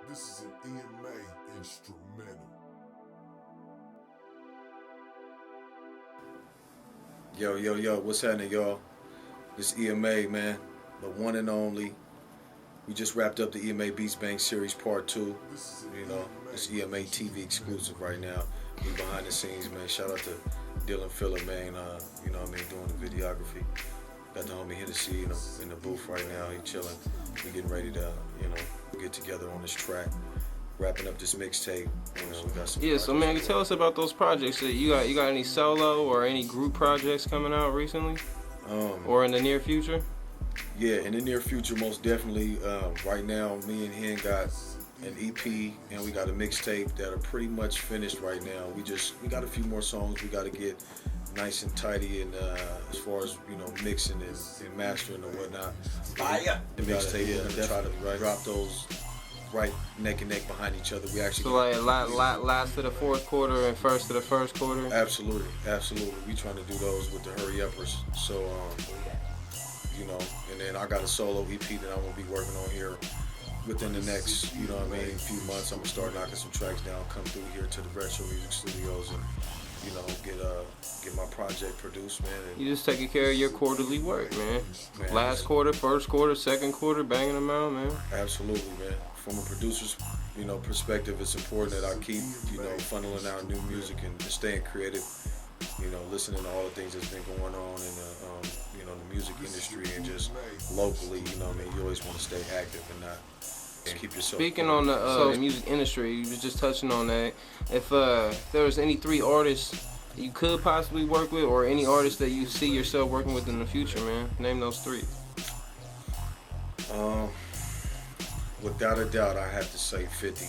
This is an E.M.A instrumental. Yo, yo, yo, what's happening, y'all? This E.M.A, man, the one and only. We just wrapped up the E.M.A Beats Bank Series Part 2. You know, it's E.M.A TV exclusive right now. We behind the scenes, man. Shout out to Dylan Filler, man, you know what I mean, doing the videography. Got the homie Hennessy in the booth right now. He chilling. We getting ready to, you know, get together on this track. Wrapping up this mixtape. You know, we got some so man, tell us about those projects. You got any solo or any group projects coming out recently? Or in the near future? Yeah, in the near future, most definitely. Right now, me and Hen got an EP and we got a mixtape that are pretty much finished right now. We got a few more songs we got to get nice and tidy, and as far as, you know, mixing and mastering and whatnot. Fire. The mixtape, yeah, try to drop those right neck and neck behind each other. We actually last to the fourth quarter and first to the first quarter. Absolutely. We trying to do those with the hurry uppers. So you know, and then I got a solo EP that I'm gonna be working on here within the next, you know what I mean, few months. I'm gonna start knocking some tracks down, come through here to the Retro Music Studios, and, you know, get my project produced, man. And you just taking care of your quarterly work, man. Last quarter, first quarter, second quarter, banging them out, man. Absolutely, man. From a producer's, you know, perspective, it's important that I keep, you know, funneling out new music and staying creative. You know, listening to all the things that's been going on in the, you know, the music industry and just locally. You know what I mean? You always want to stay active and not keep yourself. Speaking on the music industry, you was just touching on that. If there was any 3 artists you could possibly work with, or any artists that you see yourself working with in the future, man, name those 3. Without a doubt, I have to say 50.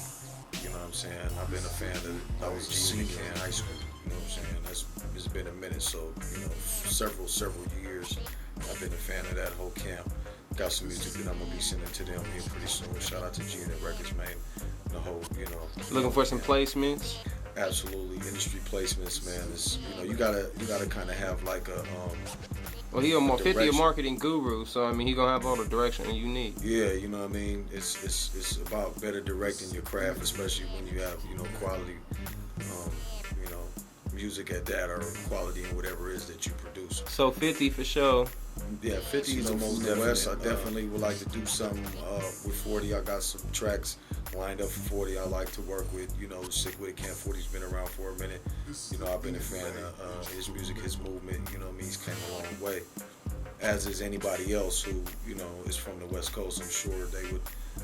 You know what I'm saying? I've been a fan of. I was a senior in high school. You know what I'm saying? It's been a minute, so, you know, several years. I've been a fan of that whole camp. Got some music that I'm gonna be sending to them here pretty soon. Shout out to G&M Records, man. The whole, you know. Looking for some placements. Absolutely, industry placements, man. It's, you know, you gotta kind of have like a well, he a 50 a marketing guru, so I mean, he gonna have all the direction you need. Yeah, you know what I mean. It's about better directing your craft, especially when you have, you know, quality, you know, music at that, or quality in whatever it is that you produce. So 50 for sure. Yeah, 50 is the most West. I definitely would like to do something with 40. I got some tracks lined up for 40 I like to work with. You know, Sick With It Camp 40's been around for a minute. You know, I've been a fan of his music, his movement. You know what I mean? He's came a long way. As is anybody else who, you know, is from the West Coast. I'm sure they would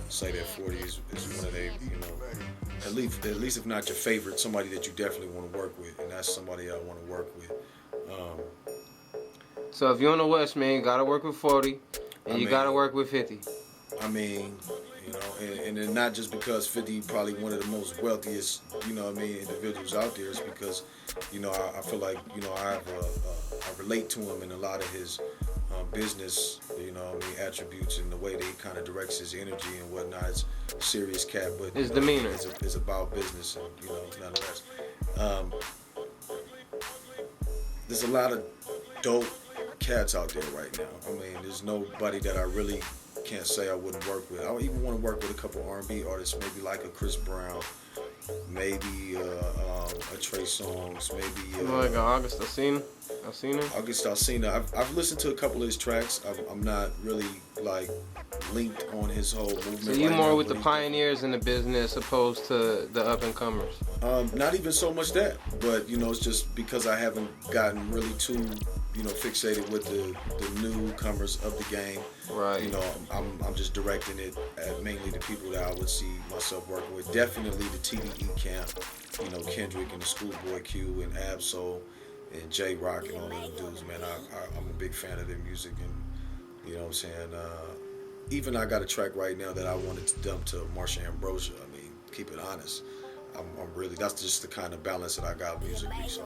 say that 40 is one of their, you know, at least if not your favorite, somebody that you definitely want to work with, and that's somebody I want to work with. So if you're on the West, man, you gotta work with 40, and you gotta work with 50. I mean, you know, and not just because 50 probably one of the most wealthiest, you know what I mean, individuals out there. It's because, you know, I feel like, you know, I relate to him in a lot of his business, you know what I mean, attributes, and the way that he kind of directs his energy and whatnot. It's a serious cat, but his demeanor is about business, and, you know, nonetheless. There's a lot of dope cats out there right now. I mean, there's nobody that I really can't say I wouldn't work with. I would even want to work with a couple R&B artists, maybe like a Chris Brown, maybe a Trey Songz, maybe like August Alsina. August Alsina. I've listened to a couple of his tracks. I'm not really like linked on his whole movement. So you more with the pioneers in the business opposed to the up and comers? Not even so much that, but, you know, it's just because I haven't gotten really too, you know, fixated with the newcomers of the game. Right. You know, I'm just directing it at mainly the people that I would see myself working with. Definitely the TDE camp. You know, Kendrick and the Schoolboy Q and Ab-Soul and J Rock and all those dudes, man. I'm a big fan of their music, and, you know what I'm saying. Even I got a track right now that I wanted to dump to Marsha Ambrosia. I mean, keep it honest. I'm really, that's just the kind of balance that I got musically, so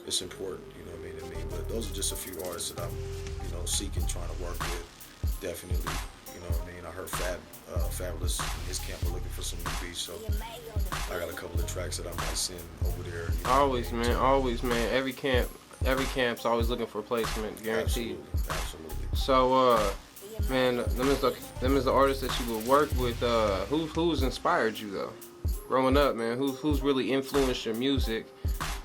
it's important, you know what I mean, to me. But those are just a few artists that I'm, you know, seeking, trying to work with. Definitely, you know what I mean. I heard Fabulous and his camp are looking for some new beats, so I got a couple of tracks that I might send over there. You know, always, man. Every camp's always looking for a placement, guaranteed. Absolutely. So Man, them is the artists that you would work with. Who's inspired you though? Growing up, man, who's really influenced your music?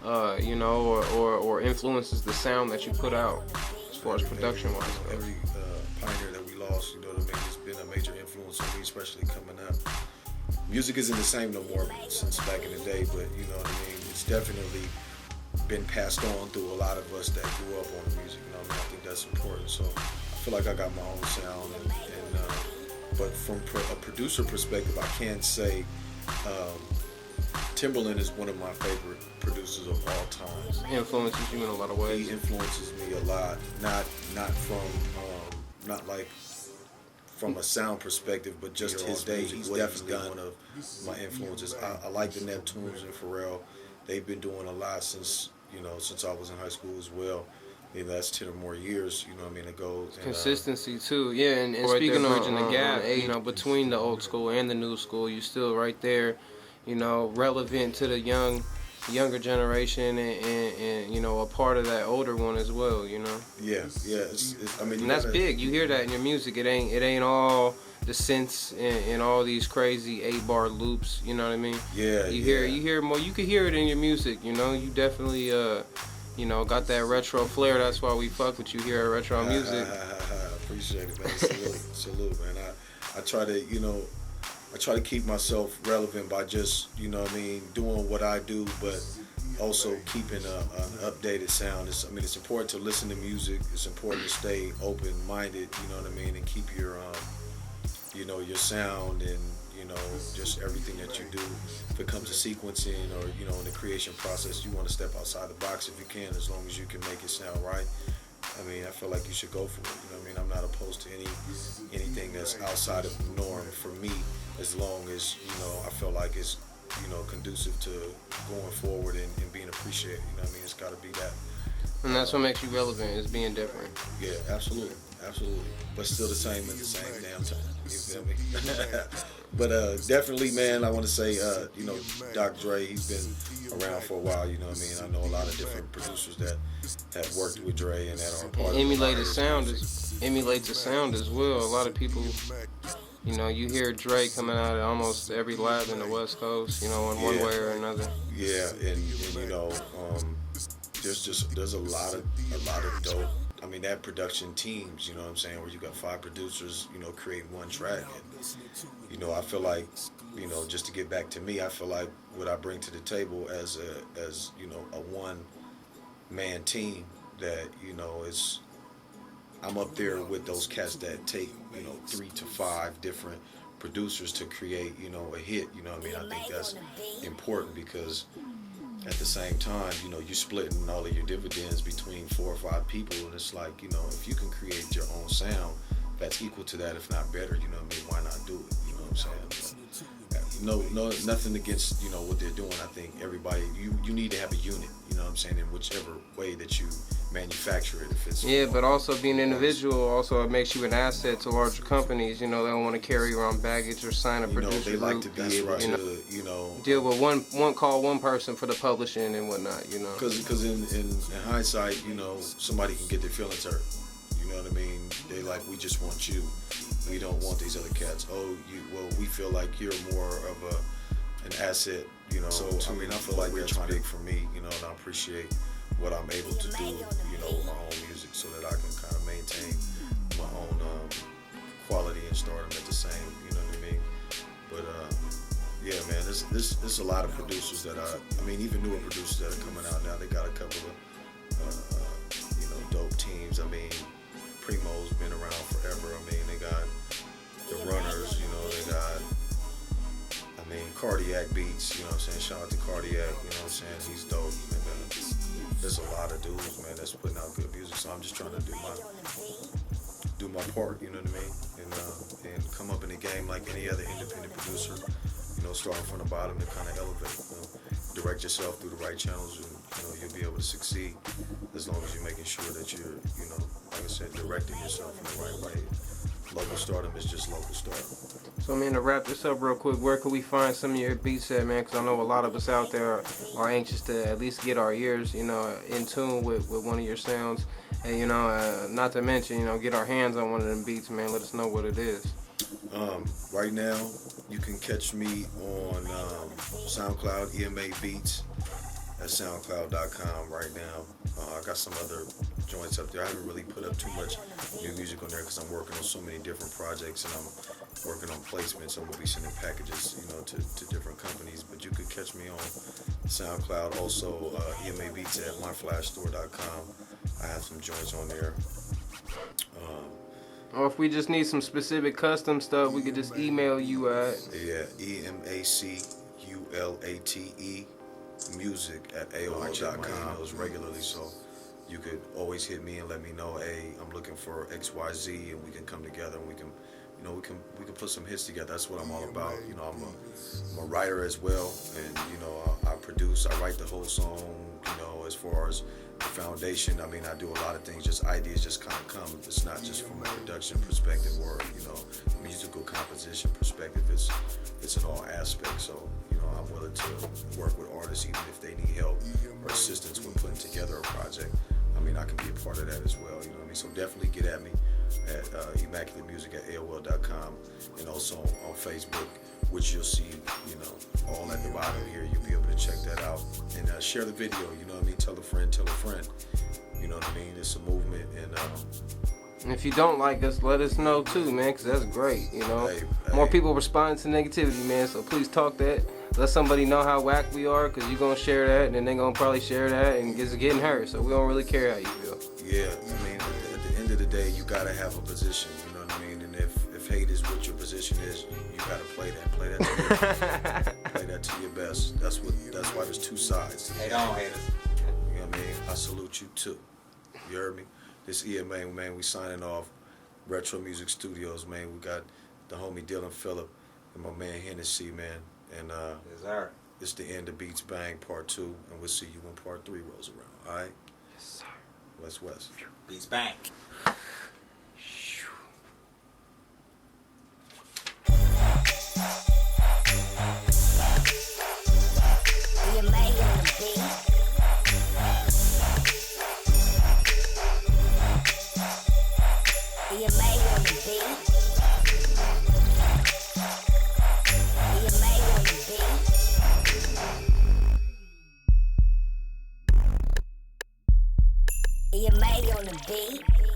You know, or influences the sound that you put out as far as production wise. Every pioneer that we lost, you know what I mean, has been a major influence on me, especially coming up. Music isn't the same no more since back in the day, but you know what I mean, it's definitely been passed on through a lot of us that grew up on the music. You know what I mean, I think that's important. So I feel like I got my own sound, but from a producer perspective, I can say Timberland is one of my favorite producers of all time. He influences you in a lot of ways. He influences me a lot, not like from a sound perspective, but just his day. He's definitely one of my influences. I like the Neptunes and Pharrell. They've been doing a lot since I was in high school as well. Maybe that's 10 or more years, you know what I mean, ago. Consistency too, yeah. And speaking of bridging the gap, you know, between the old school and the new school, you're still right there, you know, relevant to the younger generation, and you know, a part of that older one as well, you know. Yeah. I mean, and that's big. You hear that in your music. It ain't all the synths and all these crazy 8-bar loops. You know what I mean? Yeah. You hear more. You can hear it in your music. You know, you definitely you know, got that retro flair. That's why we fuck with you here at Retro Music. Appreciate it, man. Salute, man. I try to keep myself relevant by just, you know what I mean, doing what I do, but also keeping an updated sound. It's important to listen to music. It's important to stay open-minded, you know what I mean, and keep your, your sound and, just everything that you do. If it comes to sequencing or, in the creation process, you want to step outside the box if you can, as long as you can make it sound right. I mean, I feel like you should go for it. You know what I mean? I'm not opposed to anything that's outside of the norm for me, as long as, I feel like it's, conducive to going forward and being appreciated. You know what I mean? It's got to be that. And that's what makes you relevant, is being different. Yeah, absolutely. But still the same at the same damn time. You feel me? But definitely, man, I want to say, Dr. Dre, he's been around for a while, you know what I mean? I know a lot of different producers that have worked with Dre and that are a part of emulates the sound as well. A lot of people, you hear Dre coming out at almost every lab in the West Coast, in one way or another. Yeah, and there's a lot of dope. I mean, that production teams, you know what I'm saying, where you got 5 producers, creating one track. And, I feel like, just to get back to me, I feel like what I bring to the table as a one-man team that, I'm up there with those cats that take, 3 to 5 different producers to create, a hit, you know what I mean? I think that's important because at the same time, you're splitting all of your dividends between 4 or 5 people, and it's like, if you can create your own sound that's equal to that, if not better, you know what I mean, why not do it? You know what I'm saying? No, nothing against, what they're doing. I think everybody, you need to have a unit, you know what I'm saying, in whichever way that you manufacture it. If it's but also being an individual, also it makes you an asset to larger companies. They don't want to carry around baggage or sign a producer. They like to be able to, deal with one person for the publishing and whatnot. Because in hindsight, somebody can get their feelings hurt. You know what I mean? They like, we just want you. We don't want these other cats. We feel like you're more of an asset. So I mean, I feel like that's big for me. And I appreciate what I'm able to do, with my own music, so that I can kind of maintain my own quality and stardom at the same, you know what I mean? But yeah, man, there's a lot of producers that I mean, even newer producers that are coming out now. They got a couple of dope teams. I mean, Primo's been around forever. I mean, they got the Runners, they got, Cardiac Beats, you know what I'm saying? Shout out to Cardiac, you know what I'm saying? He's dope. And there's a lot of dudes, man, that's putting out good music. So I'm just trying to do my part, you know what I mean? And come up in the game like any other independent producer, starting from the bottom to kind of elevate. Direct yourself through the right channels, and you'll be able to succeed as long as you're making sure that you're, like I said, directing yourself in the right way. Local stardom is just local stardom. So, man, to wrap this up real quick, where can we find some of your beats at, man? Because I know a lot of us out there are anxious to at least get our ears, in tune with one of your sounds. Hey, not to mention, get our hands on one of them beats, man. Let us know what it is. Right now, you can catch me on SoundCloud, E.M.A Beats, at SoundCloud.com right now. I got some other joints up there. I haven't really put up too much new music on there because I'm working on so many different projects and I'm working on placements. I'm gonna be sending packages, to different companies. But you could catch me on SoundCloud, also E.M.A Beats at myflashstore.com. I have some joints on there. Or if we just need some specific custom stuff, we could just email you at EMACULATE music at AOL.com. Those regularly, so you could always hit me and let me know, hey, I'm looking for XYZ, and we can come together and we can put some hits together. That's what I'm all about. I'm a writer as well, and I produce, I write the whole song. As far as the foundation, I do a lot of things. Just ideas just kind of come. It's not just from a production perspective or musical composition perspective. It's in all aspects. So I'm willing to work with artists even if they need help or assistance when putting together a project. I can be a part of that as well. So definitely get at me at immaculatemusic@AOL.com, and also on Facebook, which you'll see, all at the bottom here. You'll be able to check that out and share the video. Tell a friend, It's a movement, and if you don't like us, let us know too, man, because that's great. More people respond to negativity, man. So please talk that. Let somebody know how whack we are, because you're gonna share that, and then they're gonna probably share that, and it's getting hurt. So we don't really care how you feel. Yeah, at the end of the day, you gotta have a position. And if hate is what your position is, you gotta play that play that to your best. That's why there's two sides. Hey, don't hate us. I salute you too. You heard me? This E.M.A, man, we signing off. Retro Music Studios, man. We got the homie Dylan Phillip and my man Hennessy, man. And yes, sir. It's the end of Beats Bang Part 2, and we'll see you when Part 3 rolls around. All right? Yes, sir. West. Beats Bang. E.M.A on the beat.